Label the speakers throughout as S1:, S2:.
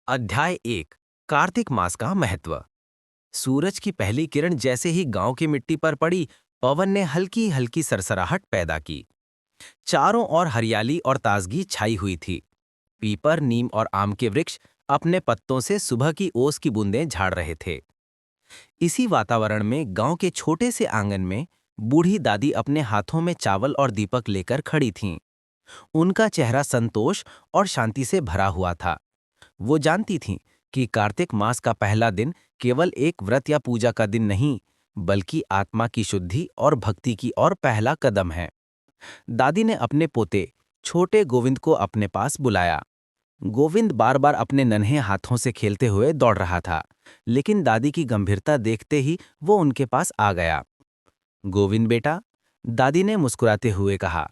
S1: अध्याय 1। कार्तिक मास का महत्व। सूरज की पहली किरण जैसे ही गांव की मिट्टी पर पड़ी, पवन ने हल्की हल्की सरसराहट पैदा की। चारों ओर हरियाली और ताजगी छाई हुई थी। पीपर, नीम और आम के वृक्ष अपने पत्तों से सुबह की ओस की बूंदें झाड़ रहे थे। इसी वातावरण में गांव के छोटे से आंगन में बूढ़ी दादी अपने हाथों में चावल और दीपक लेकर खड़ी थीं। उनका चेहरा संतोष और शांति से भरा हुआ था। वो जानती थीं कि कार्तिक मास का पहला दिन केवल एक व्रत या पूजा का दिन नहीं, बल्कि आत्मा की शुद्धि और भक्ति की ओर पहला कदम है। दादी ने अपने पोते छोटे गोविंद को अपने पास बुलाया। गोविंद बार बार अपने नन्हे हाथों से खेलते हुए दौड़ रहा था, लेकिन दादी की गंभीरता देखते ही वो उनके पास आ गया। गोविंद बेटा, दादी ने मुस्कुराते हुए कहा,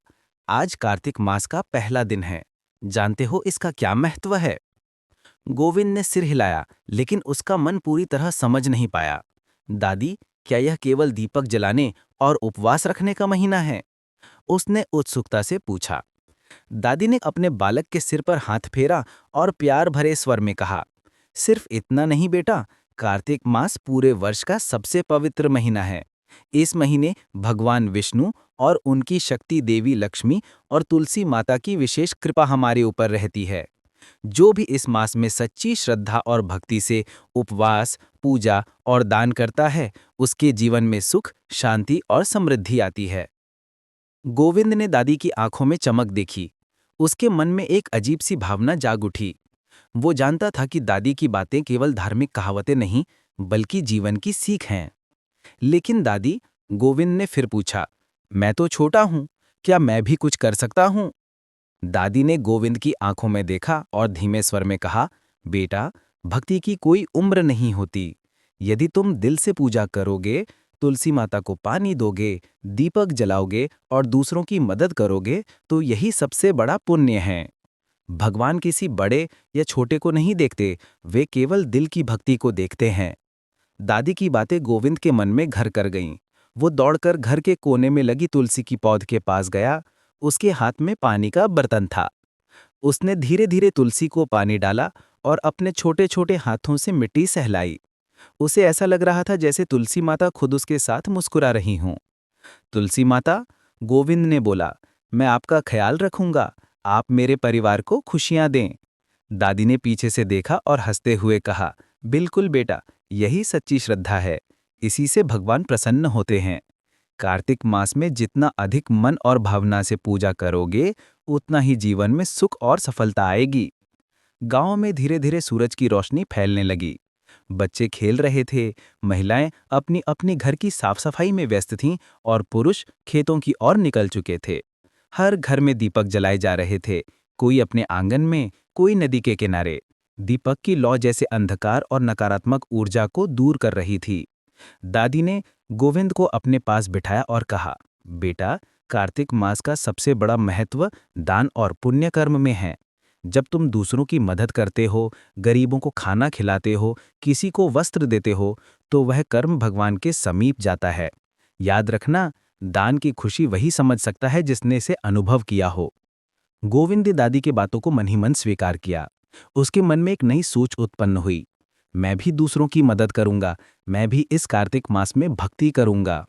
S1: आज कार्तिक मास का पहला दिन है। जानते हो इसका क्या महत्व है? गोविंद ने सिर हिलाया, लेकिन उसका मन पूरी तरह समझ नहीं पाया। दादी, क्या यह केवल दीपक जलाने और उपवास रखने का महीना है? उसने उत्सुकता से पूछा। दादी ने अपने बालक के सिर पर हाथ फेरा और प्यार भरे स्वर में कहा, सिर्फ इतना नहीं बेटा, कार्तिक मास पूरे वर्ष का सबसे पवित्र महीना है। इस महीने भगवान विष्णु और उनकी शक्ति देवी लक्ष्मी और तुलसी माता की विशेष कृपा हमारे ऊपर रहती है। जो भी इस मास में सच्ची श्रद्धा और भक्ति से उपवास, पूजा और दान करता है, उसके जीवन में सुख, शांति और समृद्धि आती है। गोविंद ने दादी की आंखों में चमक देखी। उसके मन में एक अजीब सी भावना जाग उठी। वो जानता था कि दादी की बातें केवल धार्मिक कहावतें नहीं, बल्कि जीवन की सीख हैं। लेकिन दादी, गोविंद ने फिर पूछा, मैं तो छोटा हूं, क्या मैं भी कुछ कर सकता हूं? दादी ने गोविंद की आंखों में देखा और धीमे स्वर में कहा, बेटा, भक्ति की कोई उम्र नहीं होती। यदि तुम दिल से पूजा करोगे, तुलसी माता को पानी दोगे, दीपक जलाओगे और दूसरों की मदद करोगे, तो यही सबसे बड़ा पुण्य है। भगवान किसी बड़े या छोटे को नहीं देखते, वे केवल दिल की भक्ति को देखते हैं। दादी की बातें गोविंद के मन में घर कर गईं। वो दौड़कर घर के कोने में लगी तुलसी की पौध के पास गया। उसके हाथ में पानी का बर्तन था। उसने धीरे धीरे तुलसी को पानी डाला और अपने छोटे छोटे हाथों से मिट्टी सहलाई। उसे ऐसा लग रहा था जैसे तुलसी माता खुद उसके साथ मुस्कुरा रही हों। तुलसी माता, गोविंद ने बोला, मैं आपका ख्याल रखूंगा, आप मेरे परिवार को खुशियां दें। दादी ने पीछे से देखा और हंसते हुए कहा, बिल्कुल बेटा, यही सच्ची श्रद्धा है। इसी से भगवान प्रसन्न होते हैं। कार्तिक मास में जितना अधिक मन और भावना से पूजा करोगे, उतना ही जीवन में सुख और सफलता आएगी। गांव में धीरे धीरे सूरज की रोशनी फैलने लगी। बच्चे खेल रहे थे, महिलाएं अपनी अपनी घर की साफ सफाई में व्यस्त थीं और पुरुष खेतों की ओर निकल चुके थे। हर घर में दीपक जलाए जा रहे थे, कोई अपने आंगन में, कोई नदी के किनारे। दीपक की लौ जैसे अंधकार और नकारात्मक ऊर्जा को दूर कर रही थी। दादी ने गोविंद को अपने पास बिठाया और कहा, बेटा, कार्तिक मास का सबसे बड़ा महत्व दान और पुण्य कर्म में है। जब तुम दूसरों की मदद करते हो, गरीबों को खाना खिलाते हो, किसी को वस्त्र देते हो, तो वह कर्म भगवान के समीप जाता है। याद रखना, दान की खुशी वही समझ सकता है जिसने इसे अनुभव किया हो। गोविंद ने दादी की बातों को मन ही मन स्वीकार किया। उसके मन में एक नई सोच उत्पन्न हुई। मैं भी दूसरों की मदद करूंगा, मैं भी इस कार्तिक मास में भक्ति करूंगा।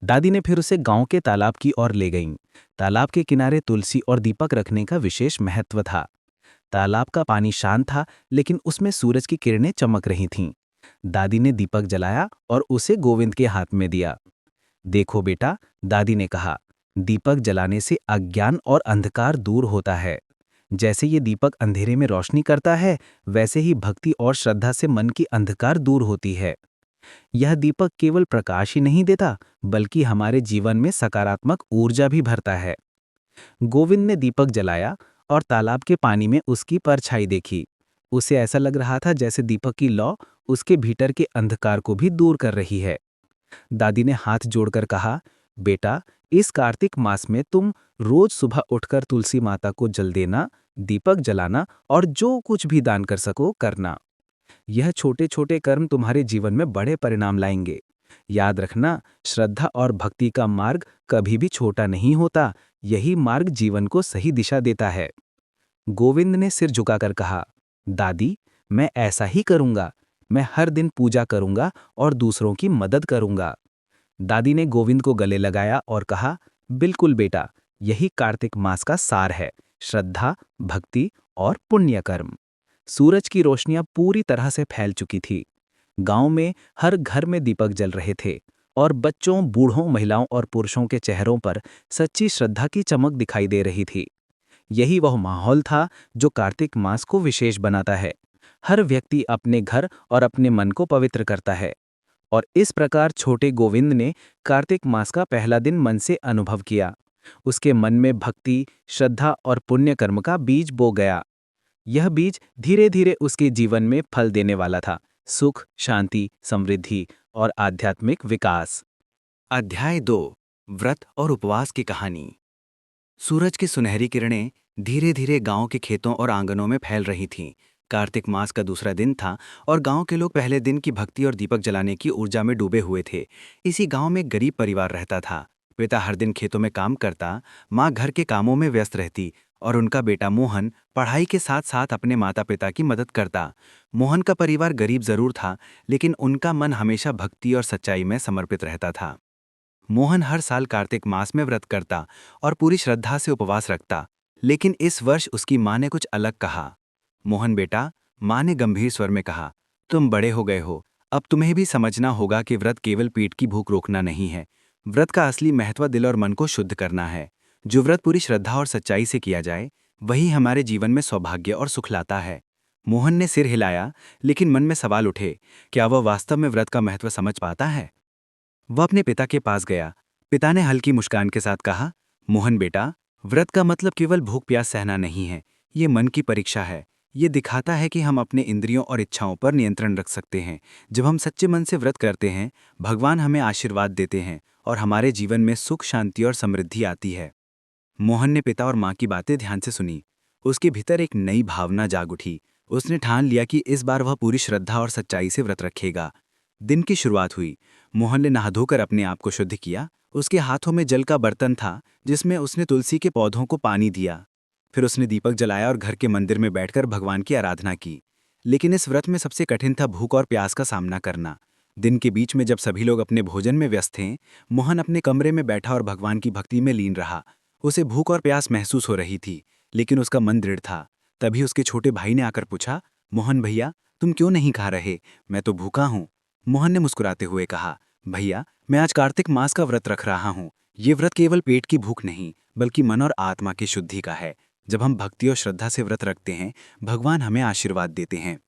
S1: दादी ने फिर उसे गांव के तालाब की ओर ले गईं। तालाब के किनारे तुलसी और दीपक रखने का विशेष महत्व था। तालाब का पानी शांत था, लेकिन उसमें सूरज की किरणें चमक रही थीं। दादी ने दीपक जलाया और उसे गोविंद के हाथ में दिया। देखो बेटा, दादी ने कहा, दीपक जलाने से अज्ञान और अंधकार दूर होता है। जैसे ये दीपक अंधेरे में रोशनी करता है, वैसे ही भक्ति और श्रद्धा से मन की अंधकार दूर होती है। यह दीपक केवल प्रकाश ही नहीं देता, बल्कि हमारे जीवन में सकारात्मक ऊर्जा भी भरता है। गोविंद ने दीपक जलाया और तालाब के पानी में उसकी परछाई देखी। उसे ऐसा लग रहा था जैसे दीपक की लौ उसके भीतर के अंधकार को भी दूर कर रही है। दादी ने हाथ जोड़कर कहा, बेटा, इस कार्तिक मास में तुम रोज सुबह उठकर तुलसी माता को जल देना, दीपक जलाना और जो कुछ भी दान कर सको करना। यह छोटे छोटे कर्म तुम्हारे जीवन में बड़े परिणाम लाएंगे। याद रखना, श्रद्धा और भक्ति का मार्ग कभी भी छोटा नहीं होता। यही मार्ग जीवन को सही दिशा देता है। गोविंद ने सिर झुकाकर कहा, दादी,
S2: मैं ऐसा ही करूंगा। मैं हर दिन पूजा करूंगा और दूसरों की मदद करूंगा। दादी ने गोविंद को गले लगाया और कहा, बिल्कुल बेटा, यही कार्तिक मास का सार है। श्रद्धा, भक्ति और पुण्य कर्म। सूरज की रोशनियां पूरी तरह से फैल चुकी थी। गांव में हर घर में दीपक जल रहे थे और बच्चों, बूढ़ों, महिलाओं और पुरुषों के चेहरों पर सच्ची श्रद्धा की चमक दिखाई दे रही थी। यही वह माहौल था जो कार्तिक मास को विशेष बनाता है। हर व्यक्ति अपने घर और अपने मन को पवित्र करता है। और इस प्रकार छोटे गोविंद ने कार्तिक मास का पहला दिन मन से अनुभव किया। उसके मन में भक्ति, श्रद्धा और पुण्य कर्म का बीज बो गया। यह बीज धीरे धीरे उसके जीवन में फल देने वाला था। सुख, शांति, समृद्धि और आध्यात्मिक विकास।
S3: अध्याय 2। व्रत और उपवास की कहानी। सूरज की सुनहरी किरणें धीरे धीरे गांव के खेतों और आंगनों में फैल रही थीं। कार्तिक मास का दूसरा दिन था और गांव के लोग पहले दिन की भक्ति और दीपक जलाने की ऊर्जा में डूबे हुए थे। इसी गांव में एक गरीब परिवार रहता था। पिता हर दिन खेतों में काम करता, माँ घर के कामों में व्यस्त रहती और उनका बेटा मोहन पढ़ाई के साथ साथ अपने माता पिता की मदद करता। मोहन का परिवार गरीब जरूर था, लेकिन उनका मन हमेशा भक्ति और सच्चाई में समर्पित रहता था। मोहन हर साल कार्तिक मास में व्रत करता और पूरी श्रद्धा से उपवास रखता, लेकिन इस वर्ष उसकी माँ ने कुछ अलग कहा। मोहन बेटा, माँ ने गंभीर स्वर में कहा, तुम बड़े हो गए हो, अब तुम्हें भी समझना होगा कि व्रत केवल पेट की भूख रोकना नहीं है। व्रत का असली महत्व दिल और मन को शुद्ध करना है। जो व्रत पूरी श्रद्धा और सच्चाई से किया जाए, वही हमारे जीवन में सौभाग्य और सुख लाता है। मोहन ने सिर हिलाया, लेकिन मन में सवाल उठे, क्या वह वास्तव में व्रत का महत्व समझ पाता है? वह अपने पिता के पास गया। पिता ने हल्की मुस्कान के साथ कहा, मोहन बेटा, व्रत का मतलब केवल भूख प्यास सहना नहीं है। ये मन की परीक्षा है। ये दिखाता है कि हम अपने इंद्रियों और इच्छाओं पर नियंत्रण रख सकते हैं। जब हम सच्चे मन से व्रत करते हैं, भगवान हमें आशीर्वाद देते हैं और हमारे जीवन में सुख, शांति और समृद्धि आती है। मोहन ने पिता और माँ की बातें ध्यान से सुनी। उसके भीतर एक नई भावना जाग उठी। उसने ठान लिया कि इस बार वह पूरी श्रद्धा और सच्चाई से व्रत रखेगा। दिन की शुरुआत हुई। मोहन ने नहा धोकर अपने आप को शुद्ध किया। उसके हाथों में जल का बर्तन था, जिसमें उसने तुलसी के पौधों को पानी दिया। फिर उसने दीपक जलाया और घर के मंदिर में बैठकर भगवान की आराधना की। लेकिन इस व्रत में सबसे कठिन था भूख और प्यास का सामना करना। दिन के बीच में जब सभी लोग अपने भोजन में व्यस्त थे, मोहन अपने कमरे में बैठा और भगवान की भक्ति में लीन रहा। उसे भूख और प्यास महसूस हो रही थी, लेकिन उसका मन दृढ़ था। तभी उसके छोटे भाई ने आकर पूछा, मोहन भैया, तुम क्यों नहीं खा रहे? मैं तो भूखा हूँ। मोहन ने मुस्कुराते हुए कहा, भैया, मैं आज कार्तिक मास का व्रत रख रहा हूँ। ये व्रत केवल पेट की भूख नहीं, बल्कि मन और आत्मा की शुद्धि का है। जब हम भक्ति और श्रद्धा से व्रत रखते हैं, भगवान हमें आशीर्वाद देते हैं।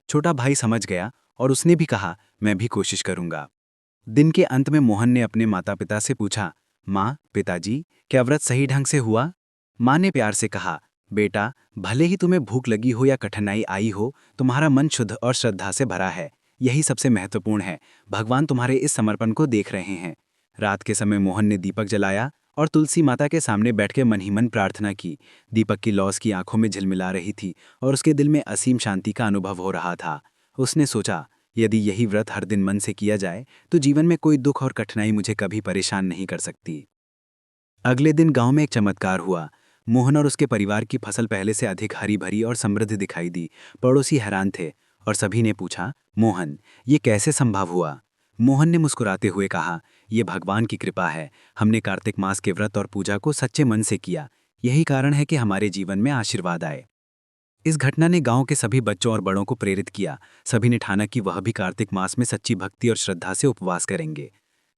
S3: छोटा भाई समझ गया और उसने भी कहा, मैं भी कोशिश करूंगा। दिन के अंत में मोहन ने अपने माता पिता से पूछा, माँ, पिताजी, क्या व्रत सही ढंग से हुआ? माँ ने प्यार से कहा, बेटा, भले ही तुम्हें भूख लगी हो या कठिनाई आई हो, तुम्हारा मन शुद्ध और श्रद्धा से भरा है। यही सबसे महत्वपूर्ण है। भगवान तुम्हारे इस समर्पण को देख रहे हैं। रात के समय मोहन ने दीपक जलाया और तुलसी माता के सामने बैठ के मन ही मन प्रार्थना की। दीपक की लौ उसकी आंखों में झिलमिला रही थी और उसके दिल में असीम शांति का अनुभव हो रहा था। उसने सोचा, यदि यही व्रत हर दिन मन से किया जाए, तो जीवन में कोई दुख और कठिनाई मुझे कभी परेशान नहीं कर सकती। अगले दिन गांव में एक चमत्कार हुआ। मोहन और उसके परिवार की फसल पहले से अधिक हरी भरी और समृद्ध दिखाई दी। पड़ोसी हैरान थे और सभी ने पूछा, मोहन, ये कैसे संभव हुआ? मोहन ने मुस्कुराते हुए कहा, यह भगवान की कृपा है। हमने कार्तिक मास के व्रत और पूजा को सच्चे मन से किया। यही कारण है कि हमारे जीवन में आशीर्वाद आए। इस घटना ने गांव के सभी बच्चों और बड़ों को प्रेरित किया। सभी ने ठाना कि वह भी कार्तिक मास में सच्ची भक्ति और श्रद्धा से उपवास करेंगे।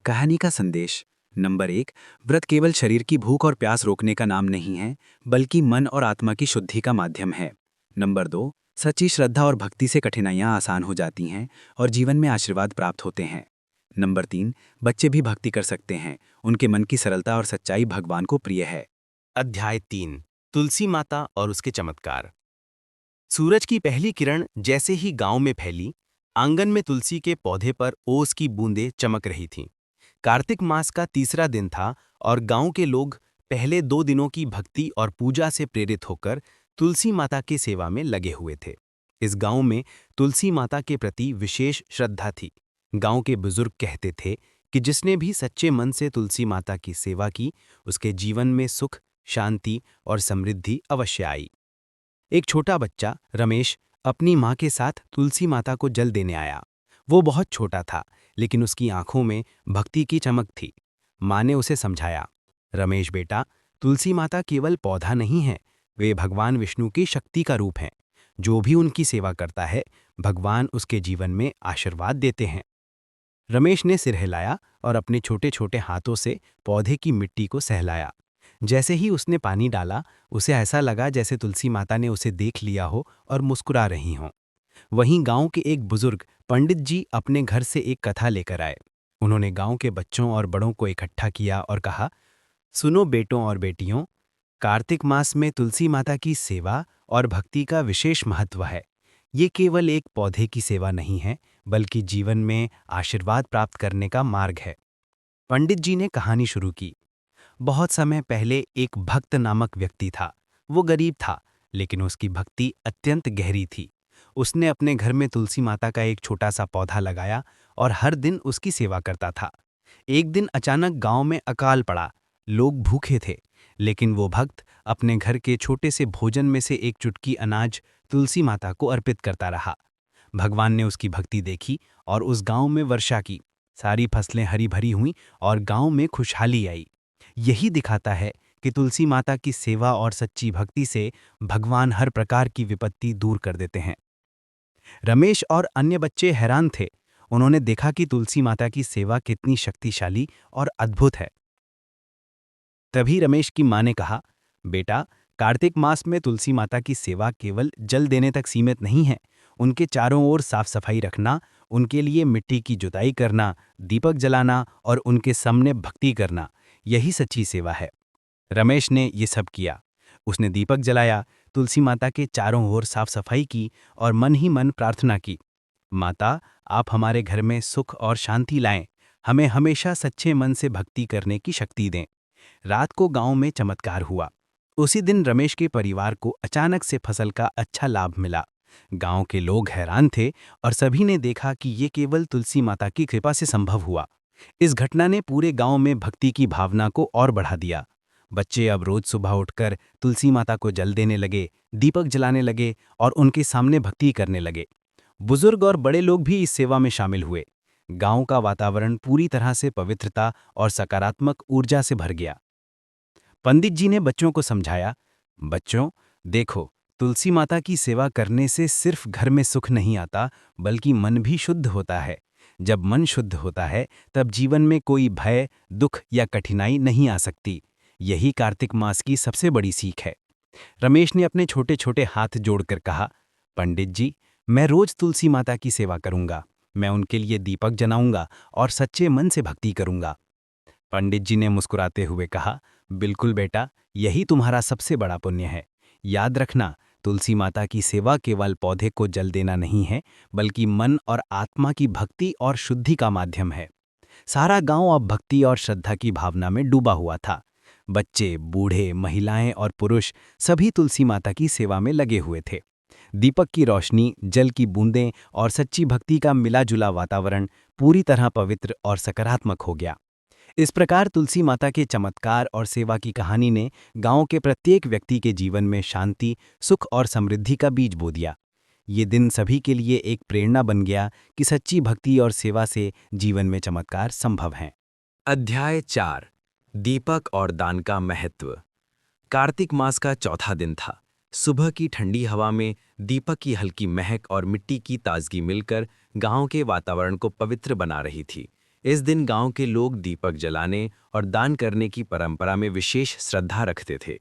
S3: कहानी का संदेश। नंबर 1, व्रत केवल शरीर की भूख और प्यास रोकने का नाम नहीं है, बल्कि मन और आत्मा की शुद्धि का माध्यम है। नंबर 2, सच्ची श्रद्धा और भक्ति से कठिनाइयां आसान हो जाती हैं और जीवन में आशीर्वाद प्राप्त होते हैं। नंबर 3, बच्चे भी भक्ति कर सकते हैं। उनके मन की सरलता और सच्चाई भगवान को प्रिय है।
S1: अध्याय 3, तुलसी माता और उसके चमत्कार। सूरज की पहली किरण जैसे ही गांव में फैली, आंगन में तुलसी के पौधे पर ओस की बूंदें चमक रही थीं। कार्तिक मास का तीसरा दिन था और गांव के लोग पहले 2 दिनों की भक्ति और पूजा से प्रेरित होकर तुलसी माता की सेवा में लगे हुए थे। इस गांव में तुलसी माता के प्रति विशेष श्रद्धा थी। गांव के बुजुर्ग कहते थे कि जिसने भी सच्चे मन से तुलसी माता की सेवा की, उसके जीवन में सुख, शांति और समृद्धि अवश्य आई। एक छोटा बच्चा, रमेश,
S3: अपनी माँ के साथ तुलसी माता को जल देने आया। वो बहुत छोटा था, लेकिन उसकी आंखों में भक्ति की चमक थी। माँ ने उसे समझाया, रमेश बेटा, तुलसी माता केवल पौधा नहीं है, वे भगवान विष्णु की शक्ति का रूप हैं। जो भी उनकी सेवा करता है, भगवान उसके जीवन में आशीर्वाद देते हैं। रमेश ने सिर हिलाया और अपने छोटे छोटे हाथों से पौधे की मिट्टी को सहलाया। जैसे ही उसने पानी डाला, उसे ऐसा लगा जैसे तुलसी माता ने उसे देख लिया हो और मुस्कुरा रही हों। वहीं गांव के एक बुजुर्ग पंडित जी अपने घर से एक कथा लेकर आए। उन्होंने गांव के बच्चों और बड़ों को इकट्ठा किया और कहा, सुनो बेटों और बेटियों, कार्तिक मास में तुलसी माता की सेवा और भक्ति का विशेष महत्व है। ये केवल एक पौधे की सेवा नहीं है, बल्कि जीवन में आशीर्वाद प्राप्त करने का मार्ग है। पंडित जी ने कहानी शुरू की। बहुत समय पहले एक भक्त नामक व्यक्ति था। वो गरीब था, लेकिन उसकी भक्ति अत्यंत गहरी थी। उसने अपने घर में तुलसी माता का एक छोटा सा पौधा लगाया और हर दिन उसकी सेवा करता था। एक दिन अचानक गांव में अकाल पड़ा। लोग भूखे थे, लेकिन वो भक्त अपने घर के छोटे से भोजन में से एक चुटकी अनाज तुलसी माता को अर्पित करता रहा। भगवान ने उसकी भक्ति देखी और उस गांव में वर्षा की। सारी फसलें हरी भरी हुईं और गांव में खुशहाली आई। यही दिखाता है कि तुलसी माता की सेवा और सच्ची भक्ति से भगवान हर प्रकार की विपत्ति दूर कर देते हैं। रमेश और अन्य बच्चे हैरान थे। उन्होंने देखा कि तुलसी माता की सेवा कितनी शक्तिशाली और अद्भुत है। तभी रमेश की माँ ने कहा, बेटा, कार्तिक मास में तुलसी माता की सेवा केवल जल देने तक सीमित नहीं है। उनके चारों ओर साफ सफाई रखना, उनके लिए मिट्टी की जुताई करना, दीपक जलाना और उनके सामने भक्ति करना, यही सच्ची सेवा है। रमेश ने ये सब किया। उसने दीपक जलाया, तुलसी माता के चारों ओर साफ सफाई की और मन ही मन प्रार्थना की, माता, आप हमारे घर में सुख और शांति लाएं, हमें हमेशा सच्चे मन से भक्ति करने की शक्ति दें। रात को गांव में चमत्कार हुआ। उसी दिन रमेश के परिवार को अचानक से फसल का अच्छा लाभ मिला। गांव के लोग हैरान थे और सभी ने देखा कि ये केवल तुलसी माता की कृपा से संभव हुआ। इस घटना ने पूरे गांव में भक्ति की भावना को और बढ़ा दिया। बच्चे अब रोज सुबह उठकर तुलसी माता को जल देने लगे, दीपक जलाने लगे और उनके सामने भक्ति करने लगे। बुजुर्ग और बड़े लोग भी इस सेवा में शामिल हुए। गांव का वातावरण पूरी तरह से पवित्रता और सकारात्मक ऊर्जा से भर गया। पंडित जी ने बच्चों को समझाया, बच्चों, देखो, तुलसी माता की सेवा करने से सिर्फ घर में सुख नहीं आता, बल्कि मन भी शुद्ध होता है। जब मन शुद्ध होता है, तब जीवन में कोई भय, दुख या कठिनाई नहीं आ सकती। यही कार्तिक मास की सबसे बड़ी सीख है। रमेश ने अपने छोटे छोटे हाथ जोड़कर कहा, पंडित जी, मैं रोज तुलसी माता की सेवा करूंगा। मैं उनके लिए दीपक जलाऊंगा और सच्चे मन से भक्ति करूंगा। पंडित जी ने मुस्कुराते हुए कहा, बिल्कुल बेटा, यही तुम्हारा सबसे बड़ा पुण्य है। याद रखना, तुलसी माता की सेवा केवल पौधे को जल देना नहीं है, बल्कि मन और आत्मा की भक्ति और शुद्धि का माध्यम है। सारा गांव अब भक्ति और श्रद्धा की भावना में डूबा हुआ था। बच्चे, बूढ़े, महिलाएं और पुरुष सभी तुलसी माता की सेवा में लगे हुए थे। दीपक की रोशनी, जल की बूंदें और सच्ची भक्ति का मिला-जुला वातावरण पूरी तरह पवित्र और सकारात्मक हो गया। इस प्रकार तुलसी माता के चमत्कार और सेवा की कहानी ने गांव के प्रत्येक व्यक्ति के जीवन में शांति, सुख और समृद्धि का बीज बो दिया। ये दिन सभी के लिए एक प्रेरणा बन गया कि सच्ची भक्ति और सेवा से जीवन में चमत्कार संभव हैं।
S1: अध्याय 4 दीपक और दान का महत्व। कार्तिक मास का चौथा दिन था। सुबह की ठंडी हवा में दीपक की हल्की महक और मिट्टी की ताजगी मिलकर गांव के वातावरण को पवित्र बना रही थी। इस दिन गांव के लोग दीपक जलाने और दान करने की परंपरा में विशेष श्रद्धा रखते थे।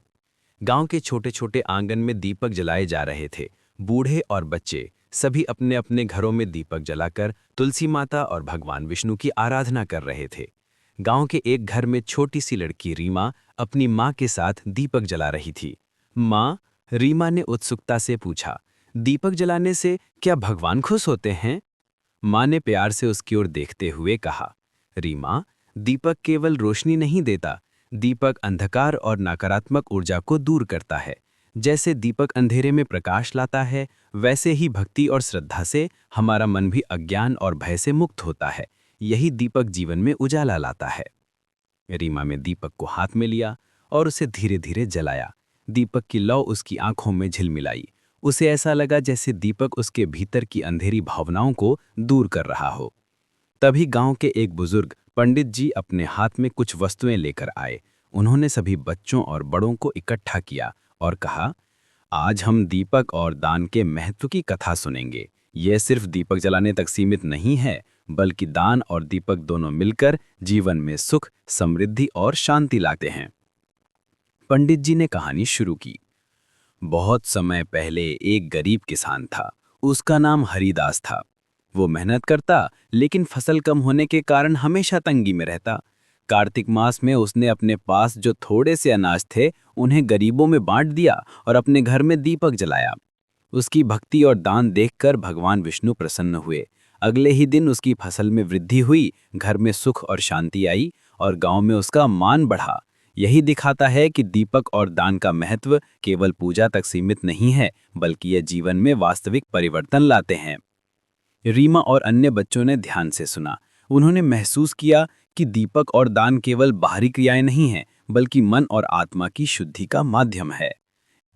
S1: गांव के छोटे छोटे आंगन में दीपक जलाए जा रहे थे। बूढ़े और बच्चे सभी अपने अपने घरों में दीपक जलाकर तुलसी माता और भगवान विष्णु की आराधना कर रहे थे। गांव के एक घर में छोटी सी लड़की रीमा अपनी माँ के साथ दीपक जला रही थी। माँ, रीमा ने उत्सुकता से पूछा, दीपक जलाने से क्या भगवान खुश होते हैं? माँ ने प्यार से उसकी ओर देखते हुए कहा, रीमा, दीपक केवल रोशनी नहीं देता, दीपक अंधकार और नकारात्मक ऊर्जा को दूर करता है। जैसे दीपक अंधेरे में प्रकाश लाता है, वैसे ही भक्ति और श्रद्धा से हमारा मन भी अज्ञान और भय से मुक्त होता है। यही दीपक जीवन में उजाला लाता है। रीमा ने दीपक को हाथ में लिया और उसे धीरे धीरे जलाया। दीपक की लौ उसकी आंखों में झिलमिलाई।
S2: उसे ऐसा लगा जैसे दीपक उसके भीतर की अंधेरी भावनाओं को दूर कर रहा हो। तभी गांव के एक बुजुर्ग पंडित जी अपने हाथ में कुछ वस्तुएं लेकर आए। उन्होंने सभी बच्चों और बड़ों को इकट्ठा किया और कहा, आज हम दीपक और दान के महत्व की कथा सुनेंगे। यह सिर्फ दीपक जलाने तक सीमित नहीं है, बल्कि दान और दीपक दोनों मिलकर जीवन में सुख, समृद्धि और शांति लाते हैं। पंडित जी ने कहानी शुरू की। बहुत समय पहले एक गरीब किसान था। उसका नाम हरिदास था। वो मेहनत करता, लेकिन फसल कम होने के कारण हमेशा तंगी में रहता। कार्तिक मास में उसने अपने पास जो थोड़े से अनाज थे, उन्हें गरीबों में बांट दिया और अपने घर में दीपक जलाया। उसकी भक्ति और दान देखकर भगवान विष्णु प्रसन्न हुए। अगले ही दिन उसकी फसल में वृद्धि हुई, घर में सुख और शांति आई और गांव में उसका मान बढ़ा। यही दिखाता है कि दीपक और दान का महत्व केवल पूजा तक सीमित नहीं है, बल्कि ये जीवन में वास्तविक परिवर्तन लाते हैं। रीमा और अन्य बच्चों ने ध्यान से सुना। उन्होंने महसूस किया कि दीपक और दान केवल बाहरी क्रियाएं नहीं हैं, बल्कि मन और आत्मा की शुद्धि का माध्यम है।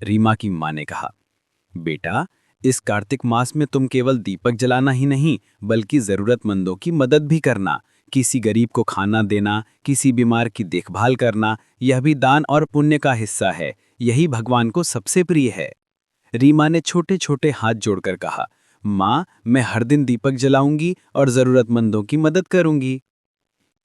S2: रीमा की मां ने कहा, बेटा, इस कार्तिक मास में तुम केवल दीपक जलाना ही नहीं, बल्कि जरूरतमंदों की मदद भी करना। किसी गरीब को खाना देना, किसी बीमार की देखभाल करना, यह भी दान और पुण्य का हिस्सा है। यही भगवान को सबसे प्रिय है। रीमा ने छोटे छोटे हाथ जोड़कर कहा, माँ, मैं हर दिन दीपक जलाऊंगी और जरूरतमंदों की मदद करूंगी।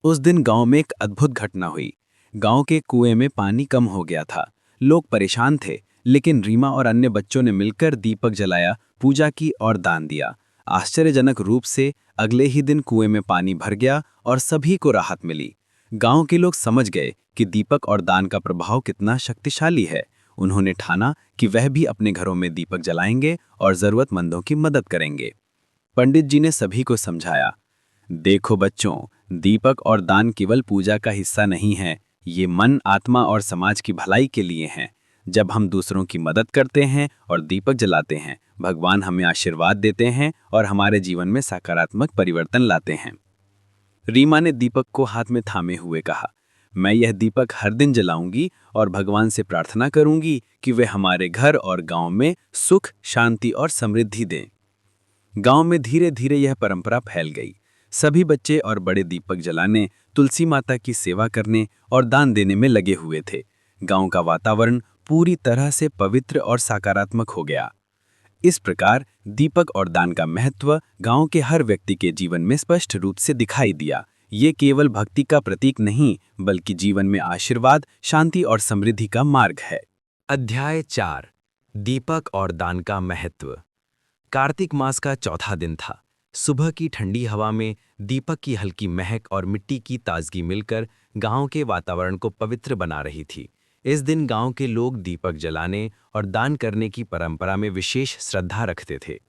S2: उस दिन गांव में एक अद्भुत घटना हुई। गांव के कुएं में पानी कम हो गया था। लोग परेशान थे, लेकिन रीमा और अन्य बच्चों ने मिलकर दीपक जलाया, पूजा की और दान दिया। आश्चर्यजनक रूप से अगले ही दिन कुएं में पानी भर गया और सभी को राहत मिली। गांव के लोग समझ गए कि दीपक और दान का प्रभाव कितना शक्तिशाली है। उन्होंने ठाना कि वह भी अपने घरों में दीपक जलाएंगे और जरूरतमंदों की मदद करेंगे। पंडित जी ने सभी को समझाया, देखो बच्चों, दीपक और दान केवल पूजा का हिस्सा नहीं है, ये मन, आत्मा और समाज की भलाई के लिए हैं। जब हम दूसरों की मदद करते हैं और दीपक जलाते हैं, भगवान हमें आशीर्वाद देते हैं और हमारे जीवन में सकारात्मक परिवर्तन लाते हैं। रीमा ने दीपक को हाथ में थामे हुए कहा, मैं यह दीपक हर दिन जलाऊंगी और भगवान से प्रार्थना करूंगी कि वे हमारे घर और गांव में सुख, शांति और समृद्धि दें। गांव में धीरे धीरे यह परंपरा फैल गई। सभी बच्चे और बड़े दीपक जलाने, तुलसी माता की सेवा करने और दान देने में लगे हुए थे। गांव का वातावरण पूरी तरह से पवित्र और सकारात्मक हो गया। इस प्रकार दीपक और दान का महत्व गांव के हर व्यक्ति के जीवन में स्पष्ट रूप से दिखाई दिया। ये केवल भक्ति का प्रतीक नहीं, बल्कि जीवन में आशीर्वाद, शांति और समृद्धि का मार्ग है।
S1: अध्याय 4, दीपक और दान का महत्व। कार्तिक मास का चौथा दिन था। सुबह की ठंडी हवा में दीपक की हल्की महक और मिट्टी की ताजगी मिलकर गांव के वातावरण को पवित्र बना रही थी। इस दिन गांव के लोग दीपक जलाने और दान करने की परंपरा में विशेष श्रद्धा रखते थे।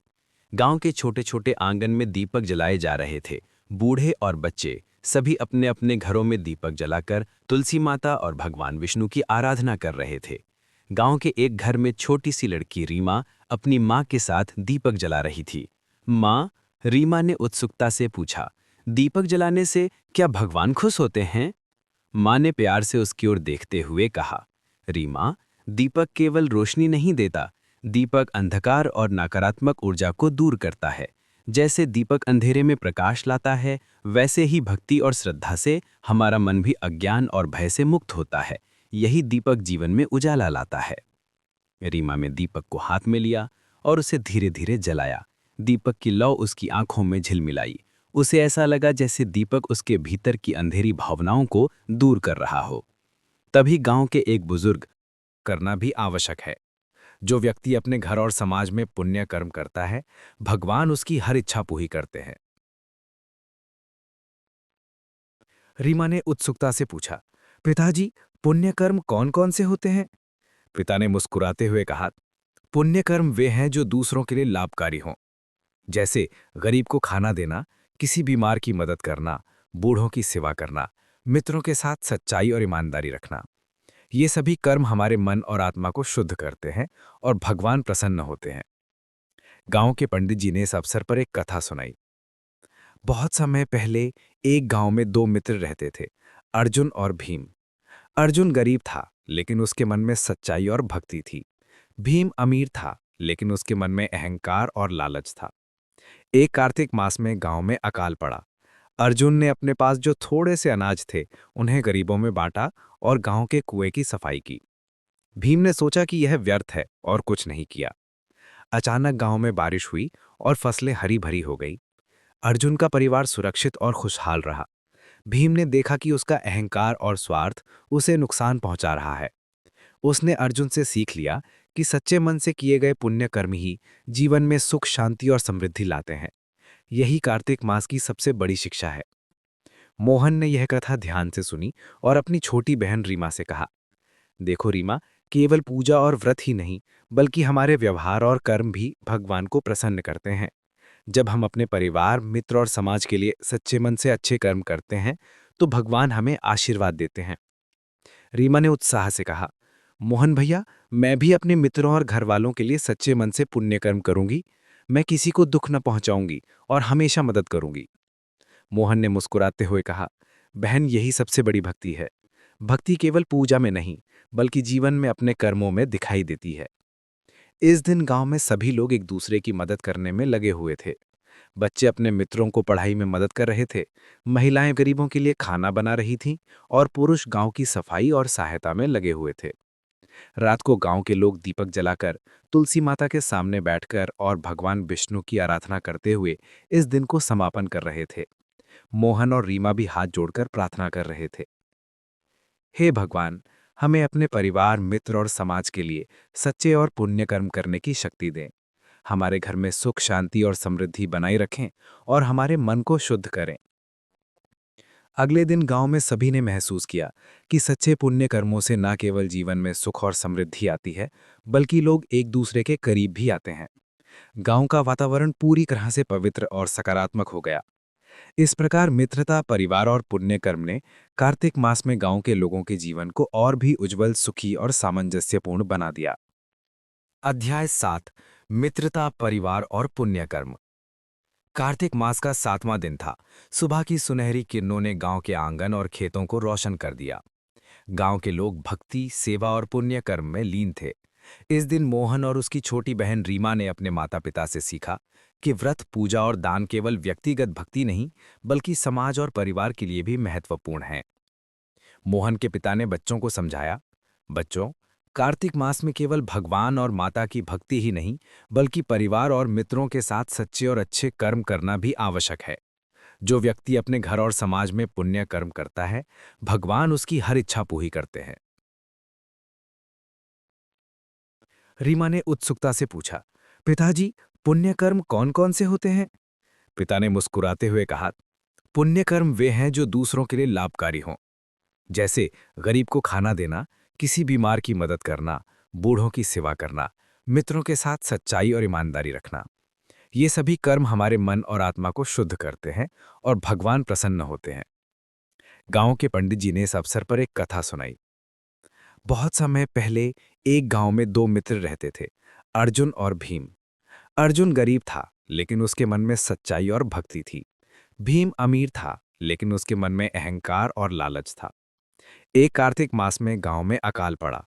S1: गांव के छोटे छोटे आंगन में दीपक जलाए जा रहे थे। बूढ़े और बच्चे सभी अपने अपने घरों में दीपक जलाकर तुलसी माता और भगवान विष्णु की आराधना कर रहे थे। गांव के एक घर में छोटी सी लड़की रीमा अपनी माँ के साथ दीपक जला रही थी। माँ, रीमा ने उत्सुकता से पूछा, दीपक जलाने से क्या भगवान खुश होते हैं? माँ ने प्यार से उसकी ओर देखते हुए कहा, रीमा, दीपक केवल रोशनी नहीं देता, दीपक अंधकार और नकारात्मक ऊर्जा को दूर करता है। जैसे दीपक अंधेरे में प्रकाश लाता है, वैसे ही भक्ति और श्रद्धा से हमारा मन भी अज्ञान और भय से मुक्त होता है। यही दीपक जीवन में उजाला लाता है। रीमा ने दीपक को हाथ में लिया और उसे धीरे धीरे जलाया। दीपक की लौ उसकी आंखों में झिलमिलाई। उसे ऐसा लगा जैसे दीपक उसके भीतर की अंधेरी भावनाओं को दूर कर रहा हो। तभी गांव के एक बुजुर्ग,
S4: करना भी आवश्यक है। जो व्यक्ति अपने घर और समाज में पुण्य कर्म करता है, भगवान उसकी हर इच्छा पूरी करते हैं। रीमा ने उत्सुकता से पूछा, पिताजी, पुण्य कर्म कौन कौन से होते हैं? पिता ने मुस्कुराते हुए कहा, पुण्य कर्म वे हैं जो दूसरों के लिए लाभकारी हों। जैसे गरीब को खाना देना, किसी बीमार की मदद करना, बूढ़ों की सेवा करना, मित्रों के साथ सच्चाई और ईमानदारी रखना। ये सभी कर्म हमारे मन और आत्मा को शुद्ध करते हैं और भगवान प्रसन्न होते हैं। गांव के पंडित जी ने इस अवसर पर एक कथा सुनाई। बहुत समय पहले एक गांव में दो मित्र रहते थे, अर्जुन और भीम। अर्जुन गरीब था, लेकिन उसके मन में सच्चाई और भक्ति थी। भीम अमीर था, लेकिन उसके मन में अहंकार और लालच था। एक कार्तिक मास में गांव में अकाल पड़ा। अर्जुन ने अपने पास जो थोड़े से अनाज थे उन्हें गरीबों में बांटा और गांव के कुएं की सफाई की। भीम ने सोचा कि यह व्यर्थ है और कुछ नहीं किया। अचानक गांव में बारिश हुई और फसलें हरी भरी हो गई। अर्जुन का परिवार सुरक्षित और खुशहाल रहा। भीम ने देखा कि उसका अहंकार और स्वार्थ उसे नुकसान पहुंचा रहा है। उसने अर्जुन से सीख लिया कि सच्चे मन से किए गए पुण्य कर्म ही जीवन में सुख, शांति और समृद्धि लाते हैं। यही कार्तिक मास की सबसे बड़ी शिक्षा है। मोहन ने यह कथा ध्यान से सुनी और अपनी छोटी बहन रीमा से कहा, देखो रीमा, केवल पूजा और व्रत ही नहीं, बल्कि हमारे व्यवहार और कर्म भी भगवान को प्रसन्न करते हैं। जब हम अपने परिवार, मित्र और समाज के लिए सच्चे मन से अच्छे कर्म करते हैं, तो भगवान हमें आशीर्वाद देते हैं। रीमा ने उत्साह से कहा, मोहन भैया, मैं भी अपने मित्रों और घर वालों के लिए सच्चे मन से पुण्य कर्म करूंगी। मैं किसी को दुख न पहुंचाऊंगी और हमेशा मदद करूंगी। मोहन ने मुस्कुराते हुए कहा, बहन, यही सबसे बड़ी भक्ति है। भक्ति केवल पूजा में नहीं, बल्कि जीवन में अपने कर्मों में दिखाई देती है। इस दिन गांव में सभी लोग एक दूसरे की मदद करने में लगे हुए थे। बच्चे अपने मित्रों को पढ़ाई में मदद कर रहे थे, महिलाएं गरीबों के लिए खाना बना रही थीं और पुरुष गांव की सफाई और सहायता में लगे हुए थे। रात को गांव के लोग दीपक जलाकर, तुलसी माता के सामने बैठकर और भगवान विष्णु की आराधना करते हुए इस दिन को समापन कर रहे थे। मोहन और रीमा भी हाथ जोड़कर प्रार्थना कर रहे थे, हे भगवान, हमें अपने परिवार, मित्र और समाज के लिए सच्चे और पुण्य कर्म करने की शक्ति दें। हमारे घर में सुख, शांति और समृद्धि बनाए रखें और हमारे मन को शुद्ध करें। अगले दिन गांव में सभी ने महसूस किया कि सच्चे पुण्य कर्मों से न केवल जीवन में सुख और समृद्धि आती है, बल्कि लोग एक दूसरे के करीब भी आते हैं। गांव का वातावरण पूरी तरह से पवित्र और सकारात्मक हो गया। इस प्रकार मित्रता, परिवार और पुण्य कर्म ने कार्तिक मास में गांव के लोगों के जीवन को और भी उज्जवल, सुखी और सामंजस्यपूर्ण बना दिया।
S1: अध्याय 7, मित्रता, परिवार और पुण्य कर्म। कार्तिक मास का 7वां दिन था। सुबह की सुनहरी किरणों ने गांव के आंगन और खेतों को रोशन कर दिया। गांव के लोग भक्ति, सेवा और पुण्य कर्म में लीन थे। इस दिन मोहन और उसकी छोटी बहन रीमा ने अपने माता पिता से सीखा कि व्रत, पूजा और दान केवल व्यक्तिगत भक्ति नहीं, बल्कि समाज और परिवार के लिए भी महत्वपूर्ण हैं। मोहन के पिता ने बच्चों को समझाया, बच्चों, कार्तिक मास में केवल भगवान और माता की भक्ति ही नहीं, बल्कि परिवार और मित्रों के साथ सच्चे और अच्छे कर्म करना भी आवश्यक है। जो व्यक्ति अपने घर और समाज में पुण्य कर्म करता है, भगवान उसकी हर इच्छा पूरी करते हैं।
S4: रीमा ने उत्सुकता से पूछा, पिताजी, पुण्य कर्म कौन कौन से होते हैं? पिता ने मुस्कुराते हुए कहा, पुण्य कर्म वे हैं जो दूसरों के लिए लाभकारी हों। जैसे गरीब को खाना देना, किसी बीमार की मदद करना, बूढ़ों की सेवा करना, मित्रों के साथ सच्चाई और ईमानदारी रखना। ये सभी कर्म हमारे मन और आत्मा को शुद्ध करते हैं और भगवान प्रसन्न होते हैं। गांव के पंडित जी ने इस अवसर पर एक कथा सुनाई। बहुत समय पहले एक गांव में दो मित्र रहते थे, अर्जुन और भीम। अर्जुन गरीब था, लेकिन उसके मन में सच्चाई और भक्ति थी। भीम अमीर था, लेकिन उसके मन में अहंकार और लालच था। एक कार्तिक मास में गांव में अकाल पड़ा।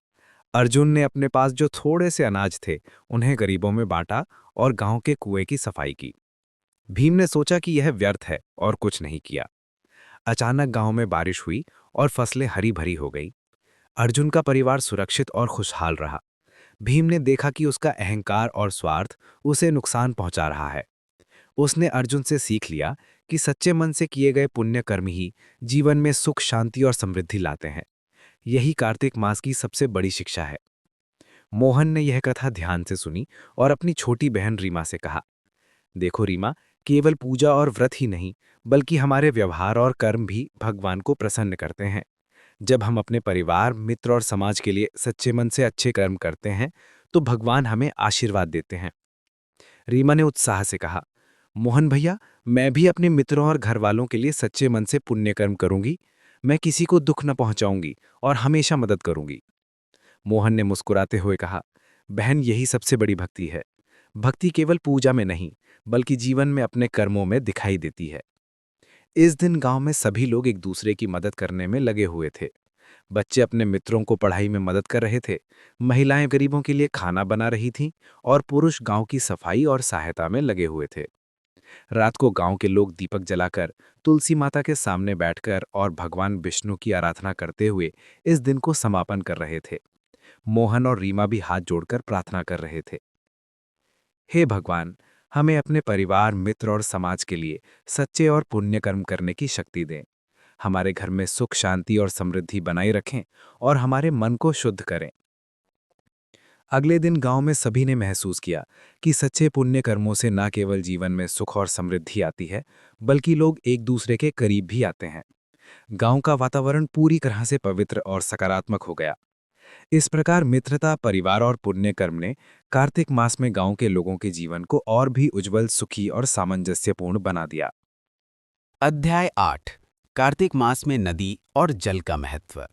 S4: अर्जुन ने अपने पास जो थोड़े से अनाज थे उन्हें गरीबों में बांटा और गांव के कुएं की सफाई की। भीम ने सोचा कि यह व्यर्थ है और कुछ नहीं किया। अचानक गांव में बारिश हुई और फसलें हरी भरी हो गई। अर्जुन का परिवार सुरक्षित और खुशहाल रहा। भीम ने देखा कि उसका अहंकार और स्वार्थ उसे नुकसान पहुंचा रहा है। उसने अर्जुन से सीख लिया कि सच्चे मन से किए गए पुण्य कर्म ही जीवन में सुख, शांति और समृद्धि लाते हैं। यही कार्तिक मास की सबसे बड़ी शिक्षा है। मोहन ने यह कथा ध्यान से सुनी और अपनी छोटी बहन रीमा से कहा, देखो रीमा, केवल पूजा और व्रत ही नहीं, बल्कि हमारे व्यवहार और कर्म भी भगवान को प्रसन्न करते हैं। जब हम अपने परिवार, मित्र और समाज के लिए सच्चे मन से अच्छे कर्म करते हैं, तो भगवान हमें आशीर्वाद देते हैं। रीमा ने उत्साह से कहा, मोहन भैया, मैं भी अपने मित्रों और घर वालों के लिए सच्चे मन से पुण्य कर्म करूंगी। मैं किसी को दुख न पहुंचाऊंगी और हमेशा मदद करूंगी। मोहन ने मुस्कुराते हुए कहा, बहन, यही सबसे बड़ी भक्ति है। भक्ति केवल पूजा में नहीं, बल्कि जीवन में अपने कर्मों में दिखाई देती है। इस दिन गांव में सभी लोग एक दूसरे की मदद करने में लगे हुए थे। बच्चे अपने मित्रों को पढ़ाई में मदद कर रहे थे, महिलाएं गरीबों के लिए खाना बना रही थीं और पुरुष गांव की सफाई और सहायता में लगे हुए थे। रात को गांव के लोग दीपक जलाकर तुलसी माता के सामने बैठकर और भगवान विष्णु की आराधना करते हुए इस दिन को समापन कर रहे थे। मोहन और रीमा भी हाथ जोड़कर प्रार्थना कर रहे थे। हे भगवान, हमें अपने परिवार, मित्र और समाज के लिए सच्चे और पुण्य कर्म करने की शक्ति दें। हमारे घर में सुख, शांति और समृद्धि बनाए रखें और हमारे मन को शुद्ध करें। अगले दिन गांव में सभी ने महसूस किया कि सच्चे पुण्य कर्मों से न केवल जीवन में सुख और समृद्धि आती है, बल्कि लोग एक दूसरे के करीब भी आते हैं। गांव का वातावरण पूरी तरह से पवित्र और सकारात्मक हो गया। इस प्रकार मित्रता, परिवार और पुण्य कर्म ने कार्तिक मास में गांव के लोगों के जीवन को और भी उज्जवल, सुखी और सामंजस्यपूर्ण बना दिया।
S3: अध्याय 8 कार्तिक मास में नदी और जल का महत्व।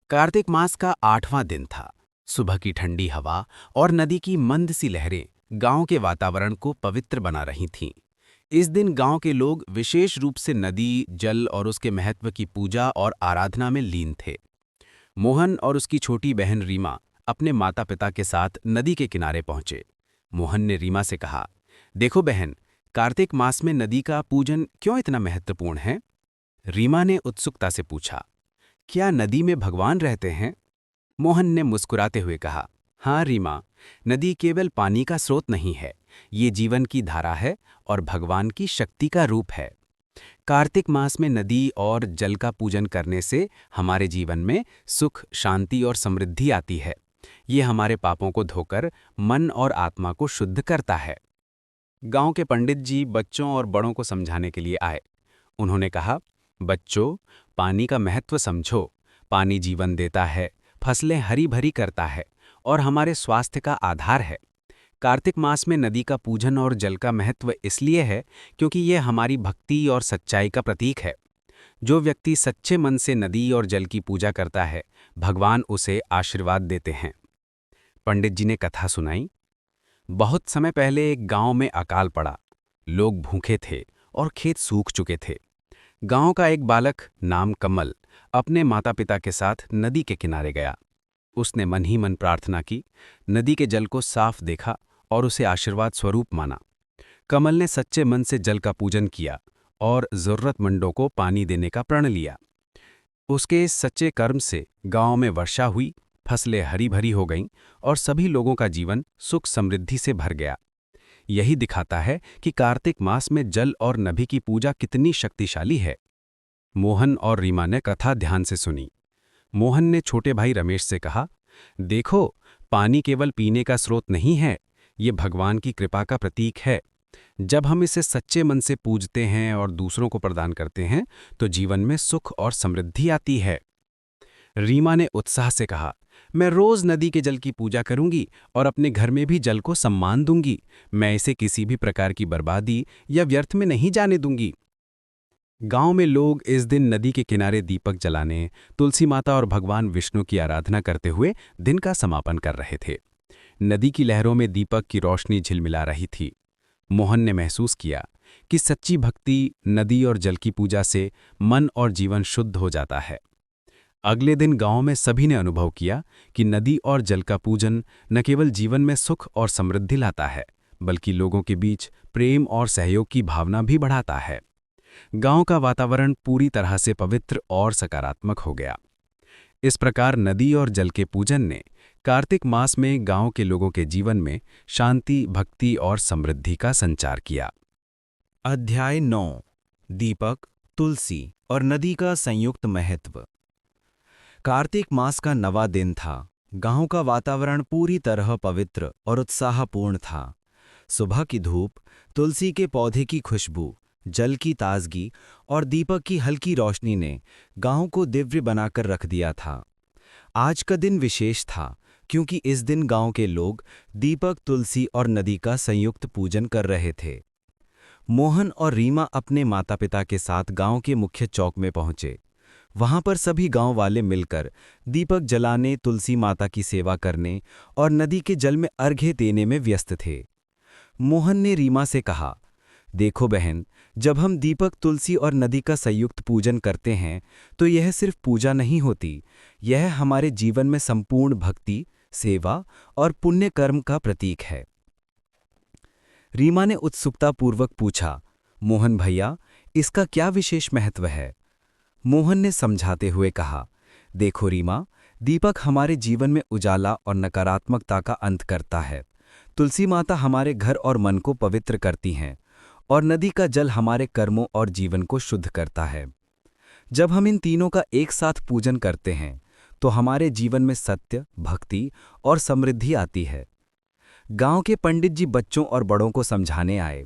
S3: कार्तिक मास का 8वां दिन था। सुबह की ठंडी हवा और नदी की मंद सी लहरें गांव के वातावरण को पवित्र बना रही थीं। इस दिन गांव के लोग विशेष रूप से नदी, जल और उसके महत्व की पूजा और आराधना में लीन थे। मोहन और उसकी छोटी बहन रीमा अपने माता पिता के साथ नदी के किनारे पहुंचे। मोहन ने रीमा से कहा, देखो बहन, कार्तिक मास में नदी का पूजन क्यों इतना महत्वपूर्ण है? रीमा ने उत्सुकता से पूछा, क्या नदी में भगवान रहते हैं? मोहन ने मुस्कुराते हुए कहा, हाँ रीमा, नदी केवल पानी का स्रोत नहीं है, ये जीवन की धारा है और भगवान की शक्ति का रूप है। कार्तिक मास में नदी और जल का पूजन करने से हमारे जीवन में सुख, शांति और समृद्धि आती है। ये हमारे पापों को धोकर मन और आत्मा को शुद्ध करता है। गांव के पंडित जी बच्चों और बड़ों को समझाने के लिए आए। उन्होंने कहा, बच्चों, पानी का महत्व समझो। पानी जीवन देता है, फसलें हरी भरी करता है और हमारे स्वास्थ्य का आधार है। कार्तिक मास में नदी का पूजन और जल का महत्व इसलिए है क्योंकि यह हमारी भक्ति और सच्चाई का प्रतीक है। जो व्यक्ति सच्चे मन से नदी और जल की पूजा करता है, भगवान उसे आशीर्वाद देते हैं। पंडित जी ने कथा सुनाई। बहुत समय पहले एक गांव में अकाल पड़ा। लोग भूखे थे और खेत सूख चुके थे। गांव का एक बालक नाम कमल अपने माता पिता के साथ नदी के किनारे गया। उसने मन ही मन प्रार्थना की, नदी के जल को साफ देखा और उसे आशीर्वाद स्वरूप माना। कमल ने सच्चे मन से जल का पूजन किया और जरूरतमंदों को पानी देने का प्रण लिया। उसके इस सच्चे कर्म से गांव में वर्षा हुई, फसलें हरी भरी हो गईं और सभी लोगों का जीवन सुख समृद्धि से भर गया। यही दिखाता है कि कार्तिक मास में जल और नदी की पूजा कितनी शक्तिशाली है। मोहन और रीमा ने कथा ध्यान से सुनी। मोहन ने छोटे भाई रमेश से कहा, देखो, पानी केवल पीने का स्रोत नहीं है, ये भगवान की कृपा का प्रतीक है। जब हम इसे सच्चे मन से पूजते हैं और दूसरों को प्रदान करते हैं, तो जीवन में सुख और समृद्धि आती है। रीमा ने उत्साह से कहा, मैं रोज नदी के जल की पूजा करूंगी और अपने घर में भी जल को सम्मान दूंगी। मैं इसे किसी भी प्रकार की बर्बादी या व्यर्थ में नहीं जाने दूंगी। गांव में लोग इस दिन नदी के किनारे दीपक जलाने, तुलसी माता और भगवान विष्णु की आराधना करते हुए दिन का समापन कर रहे थे। नदी की लहरों में दीपक की रोशनी झिलमिला रही थी। मोहन ने महसूस किया कि सच्ची भक्ति, नदी और जल की पूजा से मन और जीवन शुद्ध हो जाता है। अगले दिन गांव में सभी ने अनुभव किया कि नदी और जल का पूजन न केवल जीवन में सुख और समृद्धि लाता है, बल्कि लोगों के बीच प्रेम और सहयोग की भावना भी बढ़ाता है। गांव का वातावरण पूरी तरह से पवित्र और सकारात्मक हो गया। इस प्रकार नदी और जल के पूजन ने कार्तिक मास में गांव के लोगों के जीवन में शांति, भक्ति और समृद्धि का संचार किया।
S2: अध्याय 9 दीपक, तुलसी और नदी का संयुक्त महत्व। कार्तिक मास का 9वां दिन था। गांव का वातावरण पूरी तरह पवित्र और उत्साहपूर्ण था। सुबह की धूप, तुलसी के पौधे की खुशबू, जल की ताजगी और दीपक की हल्की रोशनी ने गांव को दिव्य बनाकर रख दिया था। आज का दिन विशेष था क्योंकि इस दिन गांव के लोग दीपक, तुलसी और नदी का संयुक्त पूजन कर रहे थे। मोहन और रीमा अपने माता पिता के साथ गांव के मुख्य चौक में पहुंचे। वहां पर सभी गांव वाले मिलकर दीपक जलाने, तुलसी माता की सेवा करने और नदी के जल में अर्घ्य देने में व्यस्त थे। मोहन ने रीमा से कहा, देखो बहन, जब हम दीपक, तुलसी और नदी का संयुक्त पूजन करते हैं तो यह सिर्फ पूजा नहीं होती, यह हमारे जीवन में संपूर्ण भक्ति, सेवा और पुण्य कर्म का प्रतीक है। रीमा ने उत्सुकतापूर्वक पूछा, मोहन भैया, इसका क्या विशेष महत्व है? मोहन ने समझाते हुए कहा, देखो रीमा, दीपक हमारे जीवन में उजाला और नकारात्मकता का अंत करता है। तुलसी माता हमारे घर और मन को पवित्र करती हैं और नदी का जल हमारे कर्मों और जीवन को शुद्ध करता है। जब हम इन तीनों का एक साथ पूजन करते हैं तो हमारे जीवन में सत्य, भक्ति और समृद्धि आती है। गांव के पंडित जी बच्चों और बड़ों को समझाने आए।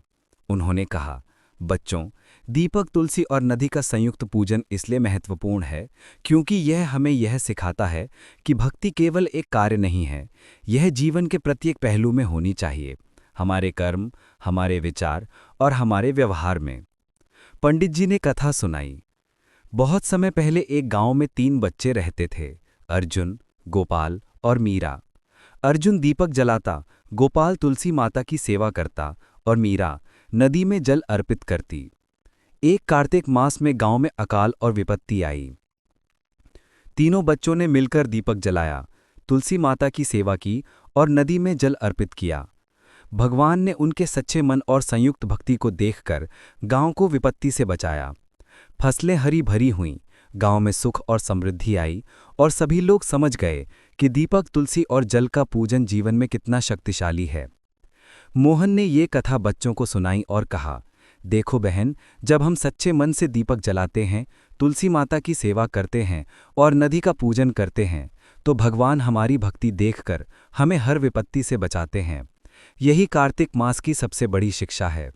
S2: उन्होंने कहा, बच्चों, दीपक, तुलसी और नदी का संयुक्त पूजन इसलिए महत्वपूर्ण है क्योंकि यह हमें यह सिखाता है कि भक्ति केवल एक कार्य नहीं है, यह जीवन के प्रत्येक पहलू में होनी चाहिए, हमारे कर्म, हमारे विचार और हमारे व्यवहार में। पंडित जी ने कथा सुनाई। बहुत समय पहले एक गांव में 3 बच्चे रहते थे, अर्जुन, गोपाल और मीरा। अर्जुन दीपक जलाता, गोपाल तुलसी माता की सेवा करता और मीरा नदी में जल अर्पित करती। एक कार्तिक मास में गांव में अकाल और विपत्ति आई। तीनों बच्चों ने मिलकर दीपक जलाया, तुलसी माता की सेवा की और नदी में जल अर्पित किया। भगवान ने उनके सच्चे मन और संयुक्त भक्ति को देखकर गांव को विपत्ति से बचाया। फसलें हरी भरी हुईं, गांव में सुख और समृद्धि आई और सभी लोग समझ गए कि दीपक, तुलसी और जल का पूजन जीवन में कितना शक्तिशाली है। मोहन ने ये कथा बच्चों को सुनाई और कहा, देखो बहन, जब हम सच्चे मन से दीपक जलाते हैं, तुलसी माता की सेवा करते हैं और नदी का पूजन करते हैं तो भगवान हमारी भक्ति देखकर हमें हर विपत्ति से बचाते हैं। यही कार्तिक मास की सबसे बड़ी शिक्षा है।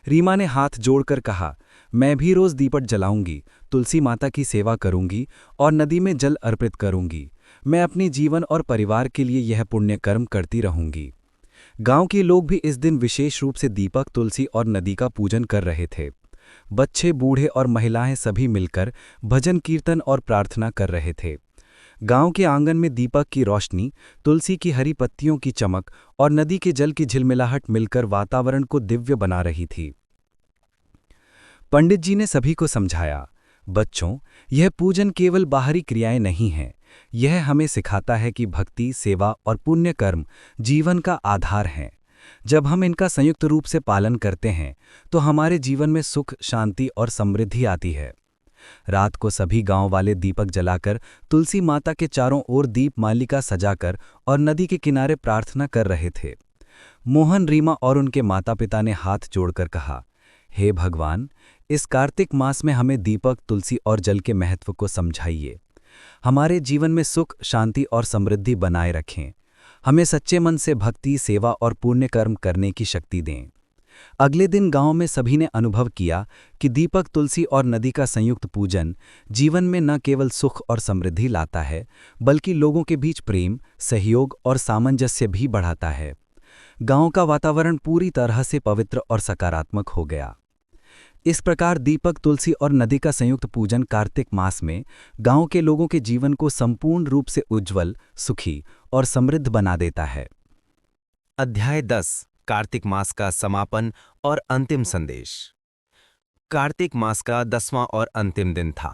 S2: रीमा ने हाथ जोड़कर कहा, मैं भी रोज दीपक जलाऊंगी, तुलसी माता की सेवा करूंगी और नदी में जल अर्पित करूंगी। मैं अपनी जीवन और परिवार के लिए यह पुण्य कर्म करती रहूंगी। गांव के लोग भी इस दिन विशेष रूप से दीपक, तुलसी और नदी का पूजन कर रहे थे। बच्चे, बूढ़े और महिलाएं सभी मिलकर भजन, कीर्तन और प्रार्थना कर रहे थे। गांव के आंगन में दीपक की रोशनी, तुलसी की हरी पत्तियों की चमक और नदी के जल की झिलमिलाहट मिलकर वातावरण को दिव्य बना रही थी। पंडित जी ने सभी को समझाया, बच्चों, यह पूजन केवल बाहरी क्रियाएं नहीं हैं, यह हमें सिखाता है कि भक्ति, सेवा और पुण्य कर्म जीवन का आधार हैं। जब हम इनका संयुक्त रूप से पालन करते हैं तो हमारे जीवन में सुख, शांति और समृद्धि आती है। रात को सभी गांव वाले दीपक जलाकर, तुलसी माता के चारों ओर दीप मालिका सजाकर और नदी के किनारे प्रार्थना कर रहे थे। मोहन, रीमा और उनके माता पिता ने हाथ जोड़कर कहा, हे भगवान, इस कार्तिक मास में हमें दीपक, तुलसी और जल के महत्व को समझाइए। हमारे जीवन में सुख, शांति और समृद्धि बनाए रखें। हमें सच्चे मन से भक्ति, सेवा और पुण्य कर्म करने की शक्ति दें। अगले दिन गांव में सभी ने अनुभव किया कि दीपक, तुलसी और नदी का संयुक्त पूजन जीवन में न केवल सुख और समृद्धि लाता है, बल्कि लोगों के बीच प्रेम, सहयोग और सामंजस्य भी बढ़ाता है। गांव का वातावरण पूरी तरह से पवित्र और सकारात्मक हो गया। इस प्रकार दीपक, तुलसी और नदी का संयुक्त पूजन कार्तिक मास में गांव के लोगों के जीवन को संपूर्ण रूप से उज्ज्वल, सुखी और समृद्ध बना देता है।
S1: अध्याय 10 कार्तिक मास का समापन और अंतिम संदेश। कार्तिक मास का 10वां और अंतिम दिन था।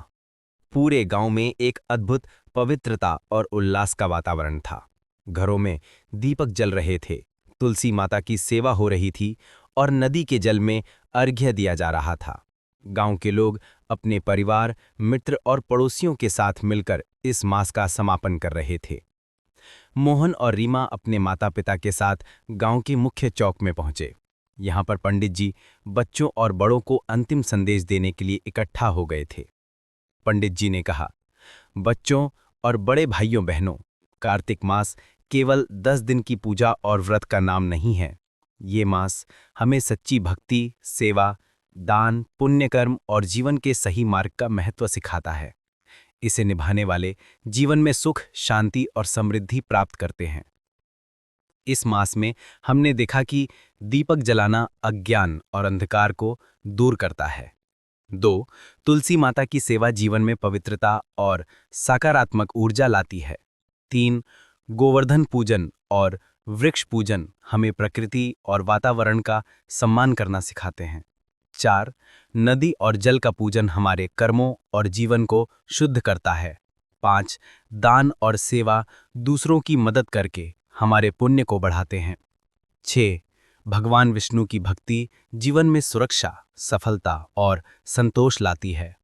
S1: पूरे गांव में एक अद्भुत पवित्रता और उल्लास का वातावरण था। घरों में दीपक जल रहे थे, तुलसी माता की सेवा हो रही थी और नदी के जल में अर्घ्य दिया जा रहा था। गांव के लोग अपने परिवार, मित्र और पड़ोसियों के साथ मिलकर इस मास का समापन कर रहे थे। मोहन और रीमा अपने माता पिता के साथ गांव के मुख्य चौक में पहुंचे। यहां पर पंडित जी बच्चों और बड़ों को अंतिम संदेश देने के लिए इकट्ठा हो गए थे। पंडित जी ने कहा, बच्चों और बड़े भाइयों बहनों, कार्तिक मास केवल 10 दिन की पूजा और व्रत का नाम नहीं है। ये मास हमें सच्ची भक्ति, सेवा, दान, पुण्य कर्म और जीवन के सही मार्ग का महत्व सिखाता है। इसे निभाने वाले जीवन में सुख, शांति और समृद्धि प्राप्त करते हैं। इस मास में हमने देखा कि दीपक जलाना अज्ञान और अंधकार को दूर करता है। 2. तुलसी माता की सेवा जीवन में पवित्रता और सकारात्मक ऊर्जा लाती है। 3. गोवर्धन पूजन और वृक्ष पूजन हमें प्रकृति और वातावरण का सम्मान करना सिखाते हैं।
S2: 4. नदी और जल का पूजन हमारे कर्मों और जीवन को शुद्ध करता है। 5. दान और सेवा दूसरों की मदद करके हमारे पुण्य को बढ़ाते हैं। 6. भगवान विष्णु की भक्ति जीवन में सुरक्षा, सफलता और संतोष लाती है।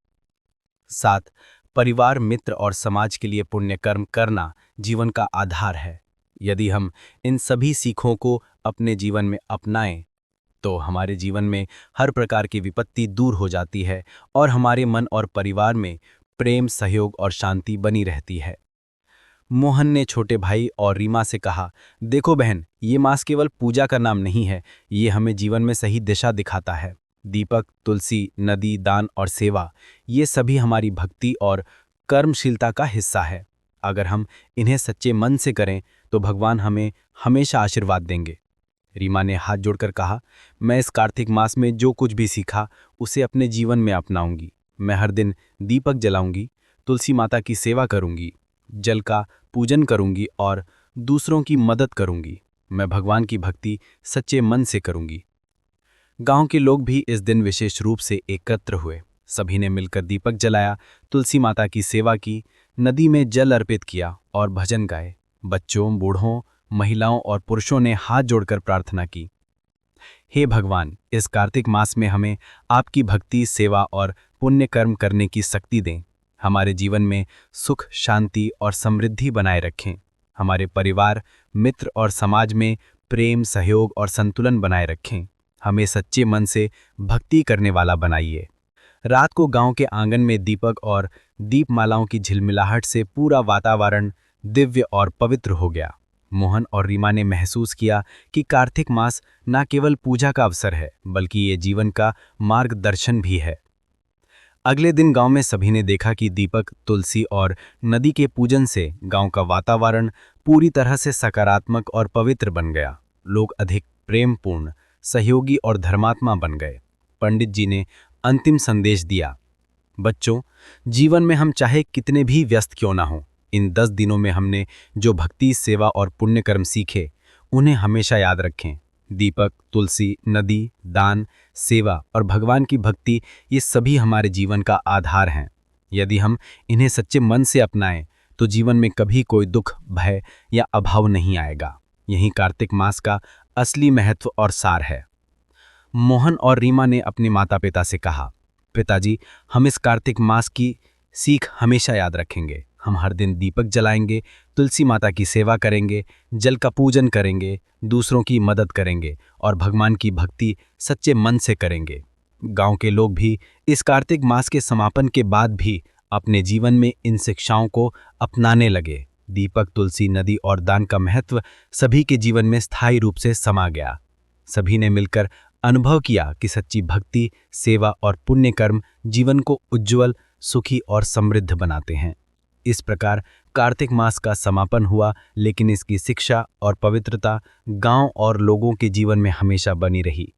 S2: 7. परिवार, मित्र और समाज के लिए पुण्य कर्म करना जीवन का आधार है। यदि हम इन सभी सीखों को अपने जीवन में अपनाएं तो हमारे जीवन में हर प्रकार की विपत्ति दूर हो जाती है और हमारे मन और परिवार में प्रेम, सहयोग और शांति बनी रहती है। मोहन ने छोटे भाई और रीमा से कहा, देखो बहन, ये मास केवल पूजा का नाम नहीं है, ये हमें जीवन में सही दिशा दिखाता है। दीपक, तुलसी, नदी, दान और सेवा, ये सभी हमारी भक्ति और कर्मशीलता का हिस्सा है। अगर हम इन्हें सच्चे मन से करें तो भगवान हमें हमेशा आशीर्वाद देंगे। रीमा ने हाथ जोड़कर कहा, मैं इस कार्तिक मास में जो कुछ भी सीखा उसे अपने जीवन में अपनाऊंगी। मैं हर दिन दीपक जलाऊंगी, तुलसी माता की सेवा करूंगी, जल का पूजन करूंगी और दूसरों की मदद करूंगी। मैं भगवान की भक्ति सच्चे मन से करूंगी। गांव के लोग भी इस दिन विशेष रूप से एकत्र हुए। सभी ने मिलकर दीपक जलाया, तुलसी माता की सेवा की, नदी में जल अर्पित किया और भजन गाए। बच्चों, बूढ़ों, महिलाओं और पुरुषों ने हाथ जोड़कर प्रार्थना की, हे भगवान, इस कार्तिक मास में हमें आपकी भक्ति, सेवा और पुण्य कर्म करने की शक्ति दें। हमारे जीवन में सुख, शांति और समृद्धि बनाए रखें। हमारे परिवार, मित्र और समाज में प्रेम, सहयोग और संतुलन बनाए रखें। हमें सच्चे मन से भक्ति करने वाला बनाइए। रात को गांव के आंगन में दीपक और दीपमालाओं की झिलमिलाहट से पूरा वातावरण दिव्य और पवित्र हो गया। मोहन और रीमा ने महसूस किया कि कार्तिक मास न केवल पूजा का अवसर है, बल्कि ये जीवन का मार्गदर्शन भी है। अगले दिन गांव में सभी ने देखा कि दीपक, तुलसी और नदी के पूजन से गांव का वातावरण पूरी तरह से सकारात्मक और पवित्र बन गया। लोग अधिक प्रेमपूर्ण, सहयोगी और धर्मात्मा बन गए। पंडित जी ने अंतिम संदेश दिया, बच्चों, जीवन में हम चाहे कितने भी व्यस्त क्यों ना हों, इन 10 दिनों में हमने जो भक्ति, सेवा और पुण्य कर्म सीखे उन्हें हमेशा याद रखें। दीपक, तुलसी, नदी, दान, सेवा और भगवान की भक्ति, ये सभी हमारे जीवन का आधार हैं। यदि हम इन्हें सच्चे मन से अपनाएं तो जीवन में कभी कोई दुख, भय या अभाव नहीं आएगा। यही कार्तिक मास का असली महत्व और सार है। मोहन और रीमा ने अपने माता पिता से कहा, पिताजी, हम इस कार्तिक मास की सीख हमेशा याद रखेंगे। हम हर दिन दीपक जलाएंगे, तुलसी माता की सेवा करेंगे, जल का पूजन करेंगे, दूसरों की मदद करेंगे और भगवान की भक्ति सच्चे मन से करेंगे। गांव के लोग भी इस कार्तिक मास के समापन के बाद भी अपने जीवन में इन शिक्षाओं को अपनाने लगे। दीपक, तुलसी, नदी और दान का महत्व सभी के जीवन में स्थायी रूप से समा गया। सभी ने मिलकर अनुभव किया कि सच्ची भक्ति, सेवा और पुण्य कर्म जीवन को उज्ज्वल, सुखी और समृद्ध बनाते हैं। इस प्रकार कार्तिक मास का समापन हुआ, लेकिन इसकी शिक्षा और पवित्रता गांव और लोगों के जीवन में हमेशा बनी रही।